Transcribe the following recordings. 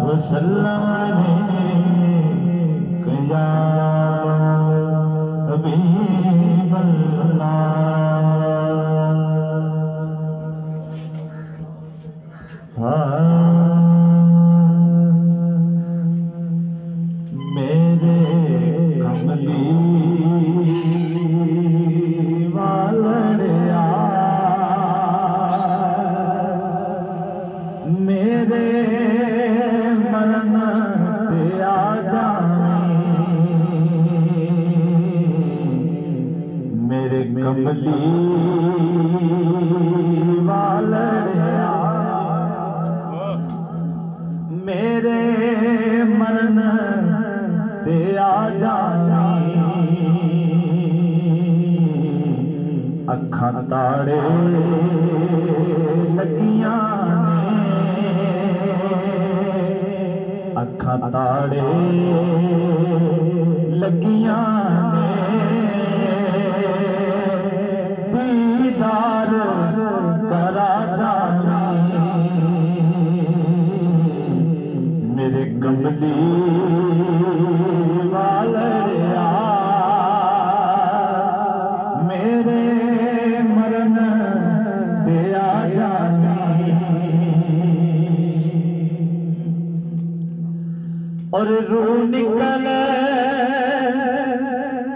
वसल्लम या हबीबल्लाह। मेरे कमली वालड़िया मेरे मरण पे आ मेरे कमली वालड़िया मेरे मरण ते आ अखां ताड़े लगियां अखां ताड़े लगियां दीदार करा मेरे कमली वालड़िया मेरे मरण पे आ और रूह निकल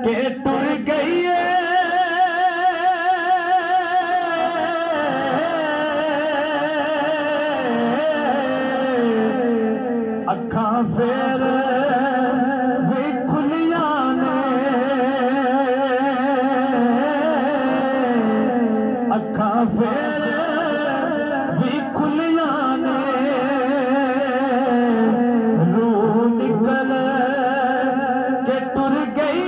के टुर गई अखां फेर भी खुलिया ने अखां फेर भी खुलिया ने रूह निकल के टुर गई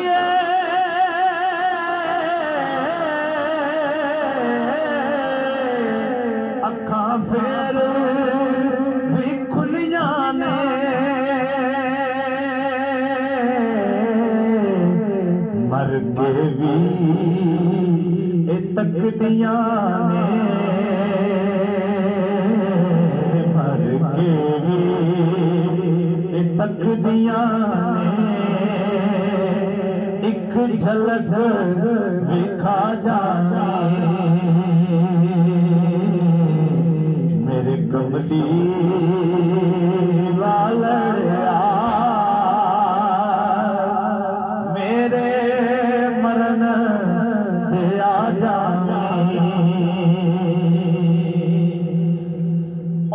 अखां फेर भी खुलिया ने मर के भी तकदियां ने मर के भी तकदियां ने एक झलक विखा जाना मेरे कमली वालड़िया मेरे मरण ते आ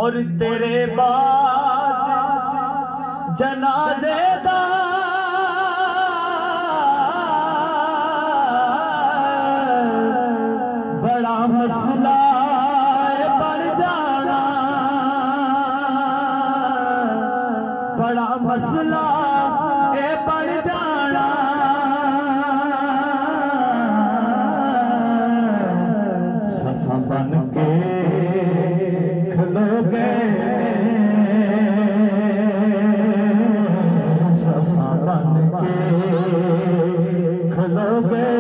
और तेरे बाज जनाजे दा बड़ा मसला बन जाना बड़ा मसला बन जाना सफा बन के खलो गए सफा बन के खलो गए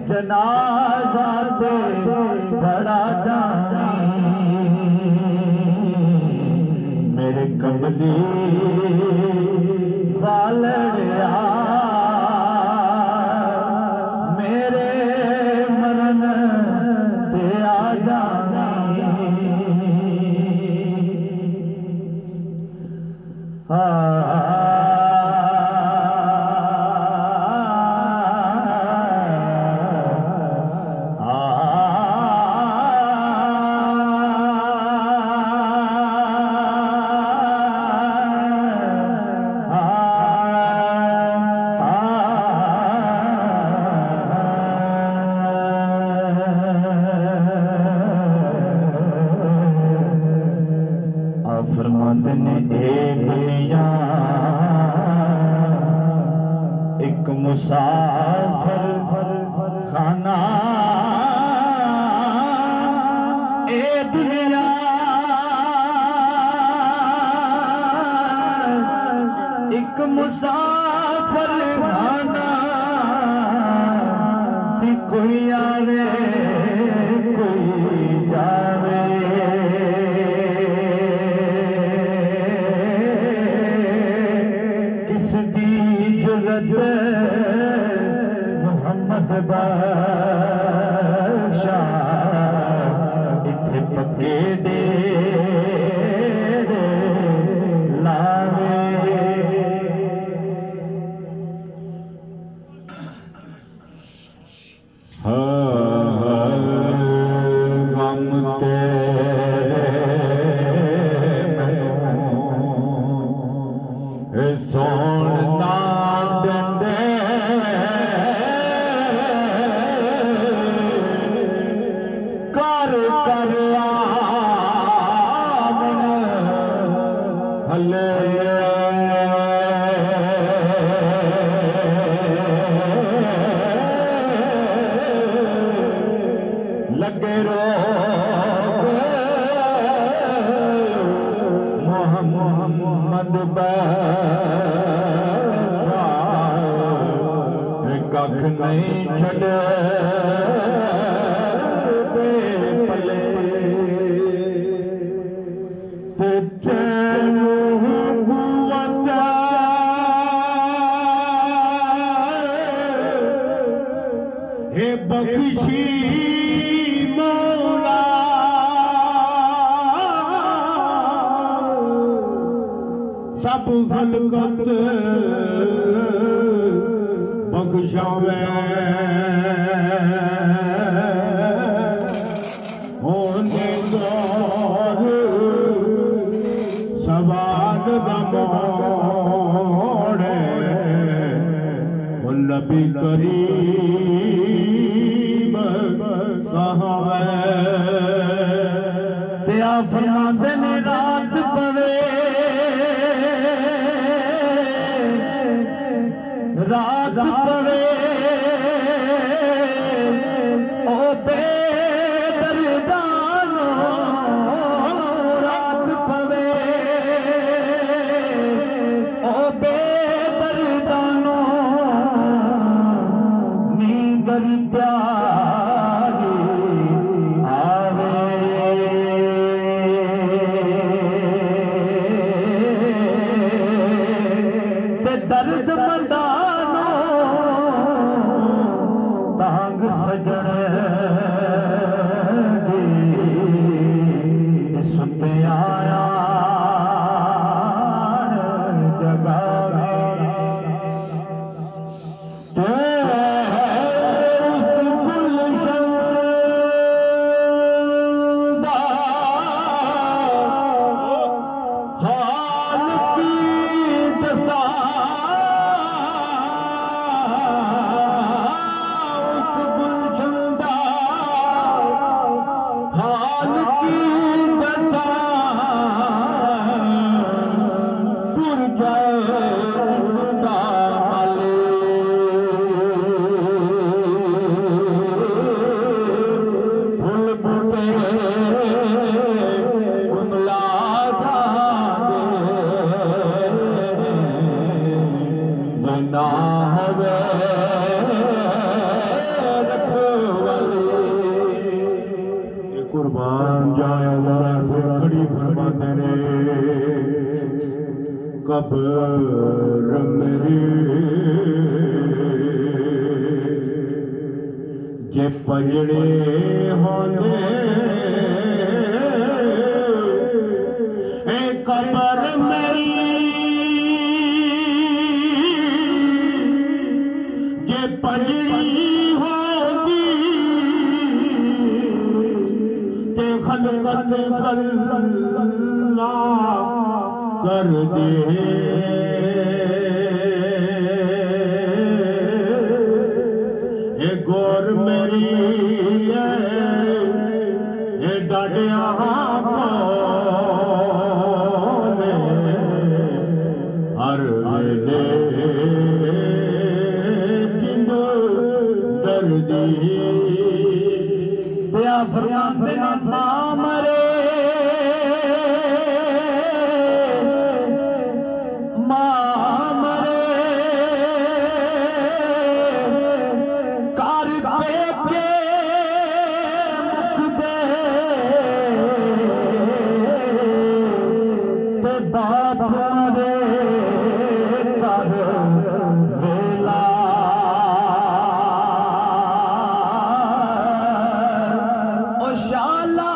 जनाजा ते बड़ा जानी मेरे कमली वालड़िया मेरे मरण ते आ फरमाते ने दुनिया एक मुसाफिर खाना ए दुनिया एक मुसाफिर खाना कोई आवे कोई जावे पक्के डेरे लावे गम तेरे सोन ना देंदे कर कर आवन हले लगे रोग मोहम्मद कख नहीं छड़े पले तेनू कुवत हे बख्शी मौला सब खलकत बख्शावे होने दौर सवाद दमोड़े नबी करीम कहावे त्या फरमाते ने रात पवे रात पवे ओ बेदर्दानो रात पवे ओ बेदर्दानो नींदर प्यारी आवे ते दर्द मंदानो तांग सजन दी सुते आया जगावे तो उस गुलशन दा हाल की दसा हाल की दशा पुर जाए फूल बूटे कुमला ना हवे कुर्बान जाया खड़ी फरमाते ने कब्र मेरी जे पंजड़े होंदे ए कब्र मेरी जे पंजड़ी होंदी ते खलकत कल्ला कर दे ए गोर मेरी ए डाडिया कोने हर वेले जिंद दर्दी त्या फरमाते ने मां मरे कार पे मुख दे ते बाप मरे कर वेला ओ शाला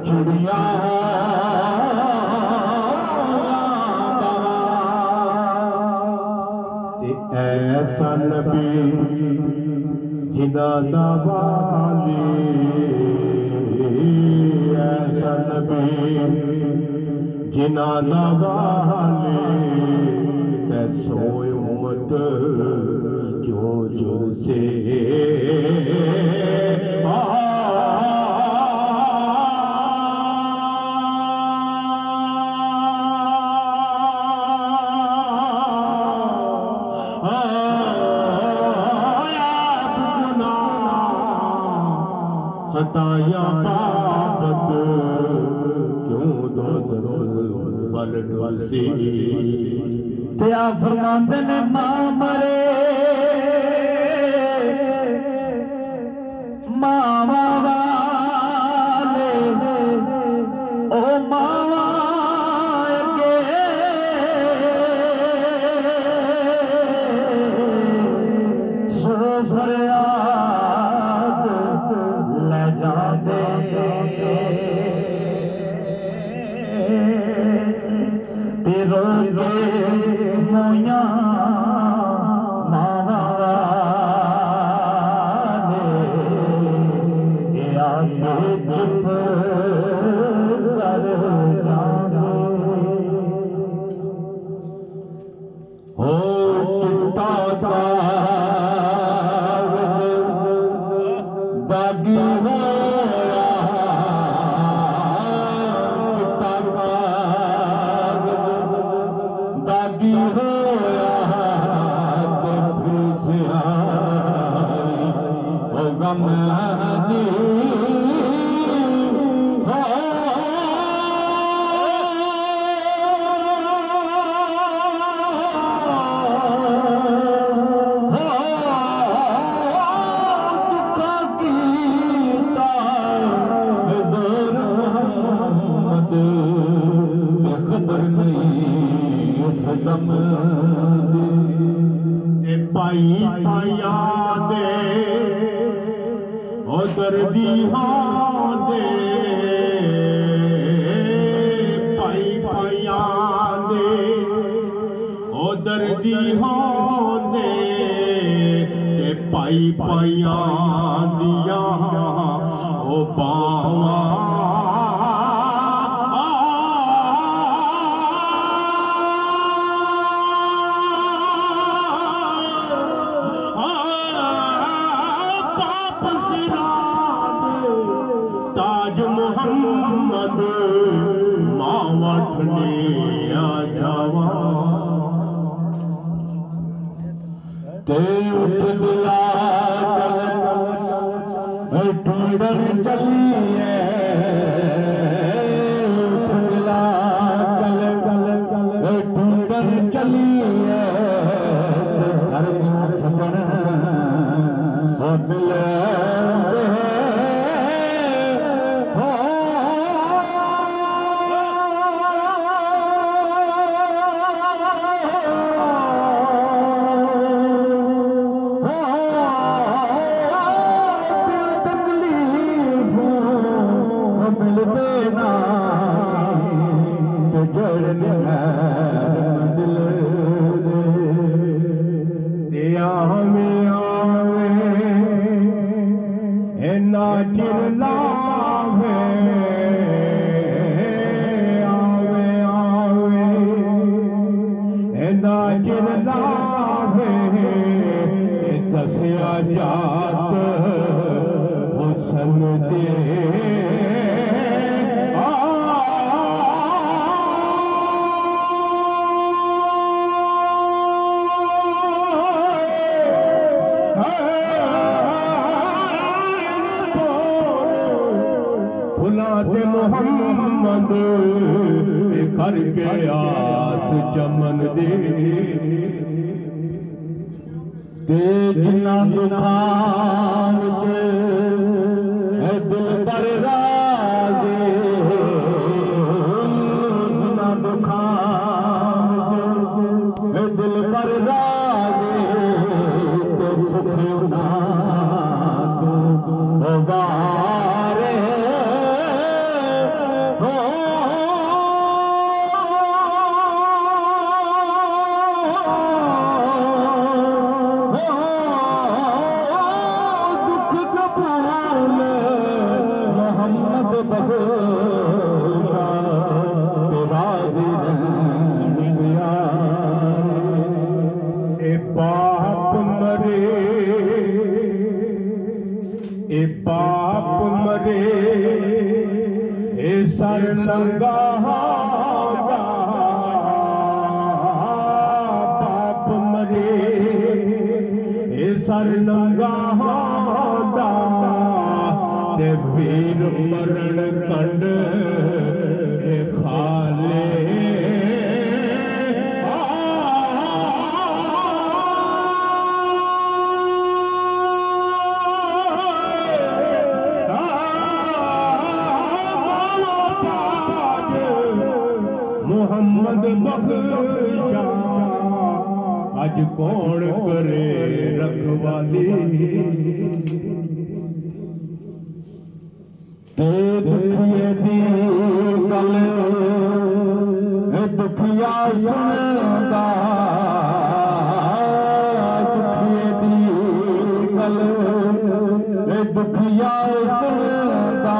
चिड़िया ऐसा नबी जिदा दवाली ऐसा नबी जिना दवाली ते सोए उम्मत जो जो से खताया पापत क्यों दो से त्या फरमांदे ने मां मरे मावा वाले ओ मावा के सो फरियाद ले जाते तेरो के मोया मावा वाले आके चुप कर जाने हो चिट्टा दागी होया चिट्टा दागी होया तो फिर से आई ओ गम दी खबर नहीं सदम दे पाई पाया दे ओ दर्दी हाँ दे पाई पाया दे ओ दर्दी हाँ दे ते पाई पाया दिया ओ बावा ताज मोहम्मद मावठ ने आ जावा ते उठ दिला चल ढूंढन चलिए उठ दिला चल ढूंढन चलिए घर में सपन हो मिले नाचिर लावे आवे आवे नाचिर लावे दसिया जात हुसन दे फुलाते मोहम्मद करके आस चमन दे ते जिन्ना दुखान च दिल पर राजे जिन्ना दुखान च दिल पर राजे तो सुख ना तो वारे ए बाप मरे ए सर लंगा बाप मरे ए सर लंगा ते वीर मरण कंड ए खाले मोहम्मद बख्शा अज कौन करे रखवाली ते दुखिए दी गल दुखिया सुनदा दुखिए दी गल दुखिया सुनदा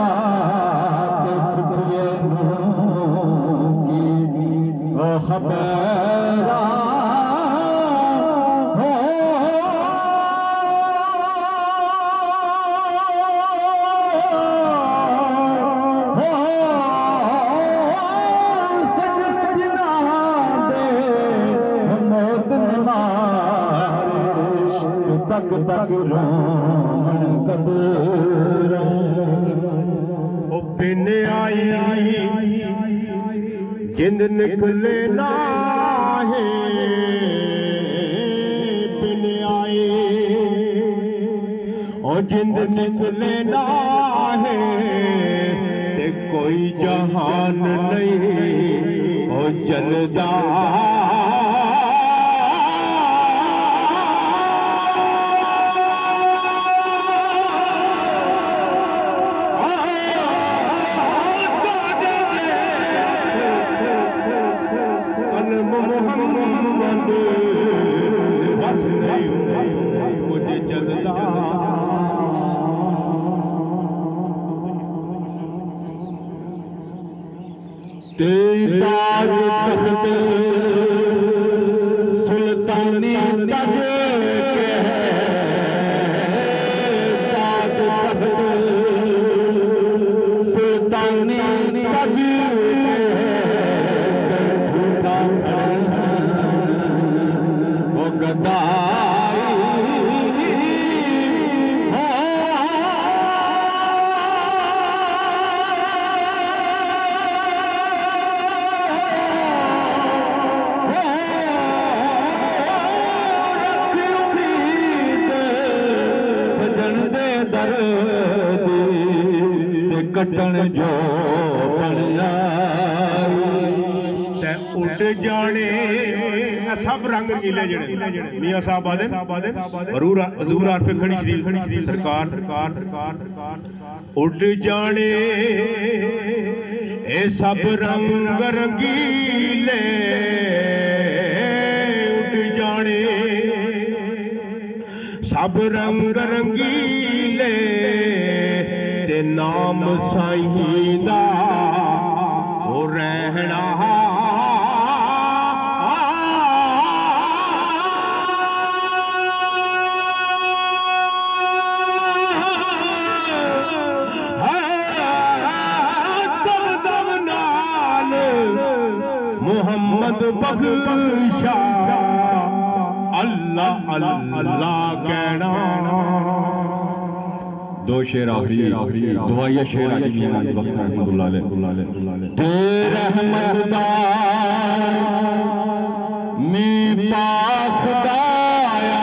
ते सुखिए खबरा हो सजन जिना दे मौत मारे तक तक रोमन कदर ओ बिन आई जिंद निकले ना है बिन आए और जिंद निकले ना है ते कोई जहान नहीं और जलदा मोहम्मद बस नहीं मुझे जलदा तेरा तख्त सुल्तानी तज के ताज तख्त सुल्तानी तज गदाई सजन दे दर ते कटन जो उठ जाने सब रंग गीले जड़े मियां साहब आदे हजूर आर पे खड़ी शरीफ सरकार उठ जाने ए सब रंग रंगीले उठ जाने सब रंग रंगीले ते नाम साईं दा ओ रहना मोहम्मद बख्शा अल्लाह अल्लाह कहना दो शेर आखिरी दुआया शेर रहमत दा मैं पास दाया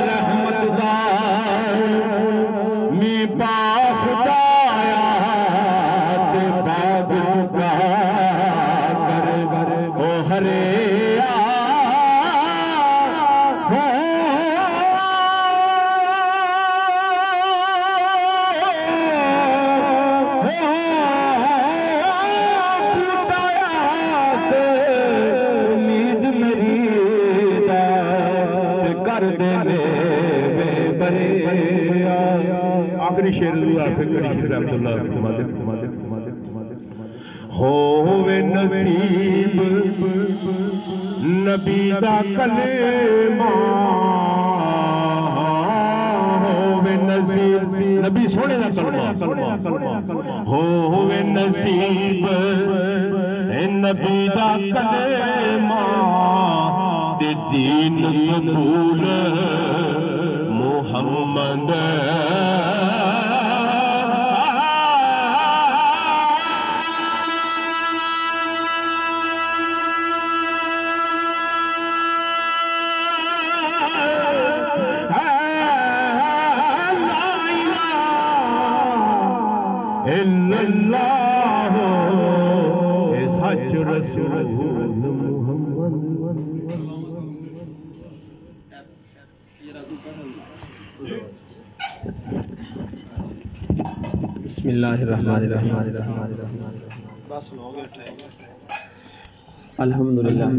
रहमत दा मैं पास दाया ते बाग सुखा कर ओ हरे आखिरी शेर होवे नसीब नबी दा कलेमा नबी सोने दा कलमा होवे नसीब नबी दा कलमा ते दीन कबूल मोहम्मद सच रसूल बिस्मिल्लाहिर्रहमानिर्रहीम अल्हम्दुलिल्लाह।